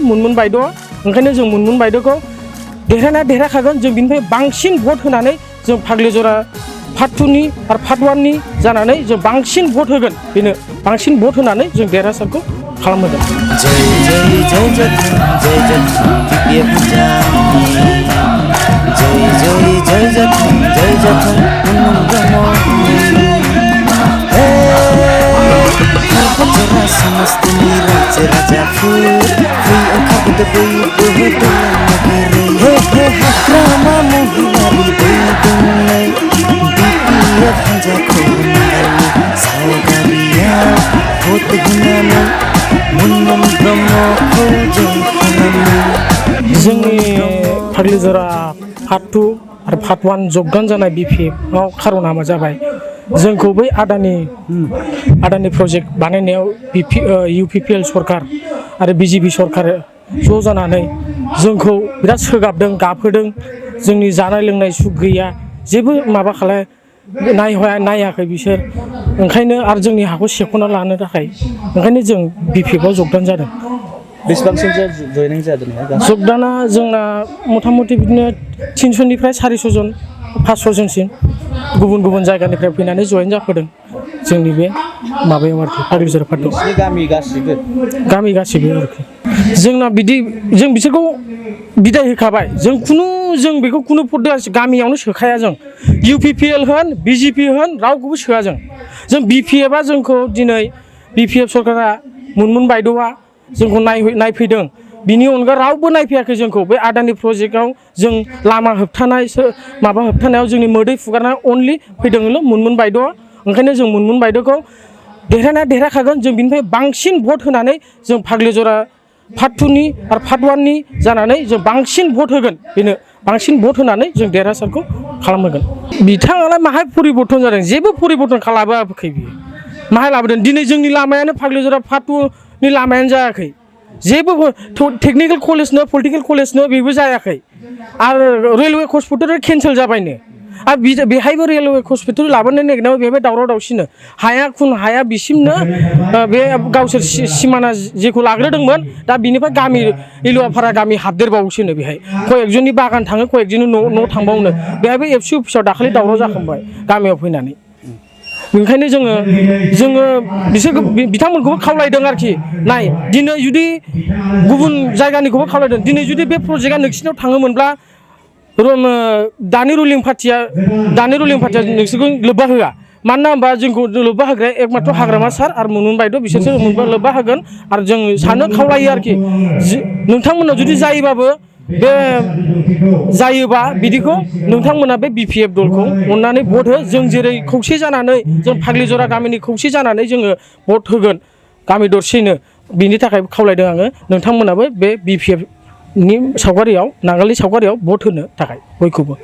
मुनमुन बायद'आ ओंखायनो जों मुनमुन बायद'खौ देरहाखागोन जों बिनिफ्राय बांसिन भट होनानै जों फाग्लिजरा पार्ट 2नि आरो पार्ट 1नि जानानै जों बांसिन भट होगोन बेनो बांसिन भट होनानै जों देरहासारखौ खालामहोगोन। जय जय जय जय समस्तनि राज्य राजाफोर फै ओंखारबोदो बयबो हे हे हाग्रामा महिलारि दैदेननाय BPF हान्जाखौ नागारनि सावगारियाव भट होनानै मुनमुन ब्रह्मखौ जय खालामो। जोंनि फाग्लिजरा पार्ट 2 आरो पार्ट 1 जगदान जानाय BPF आव खार'ना मा जाबाय जोंखौ बै आदानि प्रजेक्ट बानायनायाव UPPL सरकार आरो BJP सरकार ज' जानानै जोंखौ बिराद सोगाबदों गाबहोदों जोंनि जानाय लोंनाय सुख गैया जेबो माबा नायाखै बिसोर ओंखायनो आरो जोंनि हाखौ सेख'ना लानो थाखाय ओंखायनो जों BPF आव जगदान जादों। बेसेबांसिम जयनिं जादों जगदाना जोंना मथा मथि बिदिनो 300निफ्राय 400 जन 500 जनसिम गुबुन गुबुन जायगानिफ्राय फैनानै जयेन जाफैदों जोंनि बे माबायाव आरोखि फाग्लिजरा पार्टियाव गामि गासिबो आरोखि जोंना बिदि जों बिसोरखौ बिदाय होखाबाय जों बेखौ खुनु गामियावनो सोखाया जों UPPL होन BJP होन रावखौबो सोआ जों BPF आ जोंखौ दिनै BPF सरकारा मुनमुन बायद'आ जोंखौ नायफैदों बिनि अनगा रावबो नायफैयाखै जोंखौ बे आदानि प्रजेक्टआव जों लामा होबथानायाव जोंनि मोदै फुगारनाय अनलि फैदोंल' मुनमुन बायद'आ ओंखायनो जों मुनमुन बायद'खौ देरहाखागोन जों बिनिफ्राय बांसिन भट होनानै जों फाग्लिजरा पार्ट 2नि आरो पार्ट 1नि जानानै जों बांसिन भट होगोन बेनो बांसिन भट होनानै जों देरहासारखौ खालामहोगोन। बिथाङालाय माहाय परिबर्तन जादों जेबो परिबर्तन खालामाखै बियो माहाय लाबोदों दिनै जोंनि लामायानो फाग्लिजरा पार्ट 2नि लामायानो जायाखै जेबो टेक्निकेल कलेजनो पलिटिकेल कलेजनो बेबो जायाखै आरो रेलवे हस्पिटाल केन्सेल जाबायनो आरो बेहायबो रेलवे हस्पिटाल लाबोनो नागिरनायाव बेहाय दावराव दावसिनो हाया बिसिमनो बे गावसोर सिमाना जेखौ लाग्रोदोंमोन दा बिनिफ्राय गामि इलुवाफारा गामि हाबदेरबावोसोनो बेहाय कयेकजननि बागान थाङो कयेकजननि न' थांबावनो बेहायबो FC अफिसाव दाखालि दावराव जाखांबाय गामियाव फैनानै ओंखायनो जोङो बिथांमोनखौबो खावलायदों आरोखि नाय दिनै जुदि गुबुन जायगानिखौबो खावलायदों दिनै जुदि बे प्रजेक्टआ नोंसिनाव थाङोमोनब्ला दानि रुलिं पार्टिया नोंसोरखौ लोब्बा होआ मानोना होनबा जोंखौ लोब्बा होग्राया एकमात्र हाग्रामा सार आरो मुनमुन बायद' बिसोरसो लोब्बा होगोन आरो जों सानो खावलायो आरोखि नोंथांमोनाव जुदि जायोबा बिदिखौ नोंथांमोना बे BPF दलखौ अननानै भट हो जों जेरै खौसे जानानै जों फाग्लिजरा गामिनि खौसे जानानै जोङो भट होगोन गामि दरसेनो बिनि थाखाय खावलायदों आङो नोंथांमोनाबो बे BPF नि सावगारियाव नांगालनि सावगारियाव भट होनो थाखाय बयखौबो।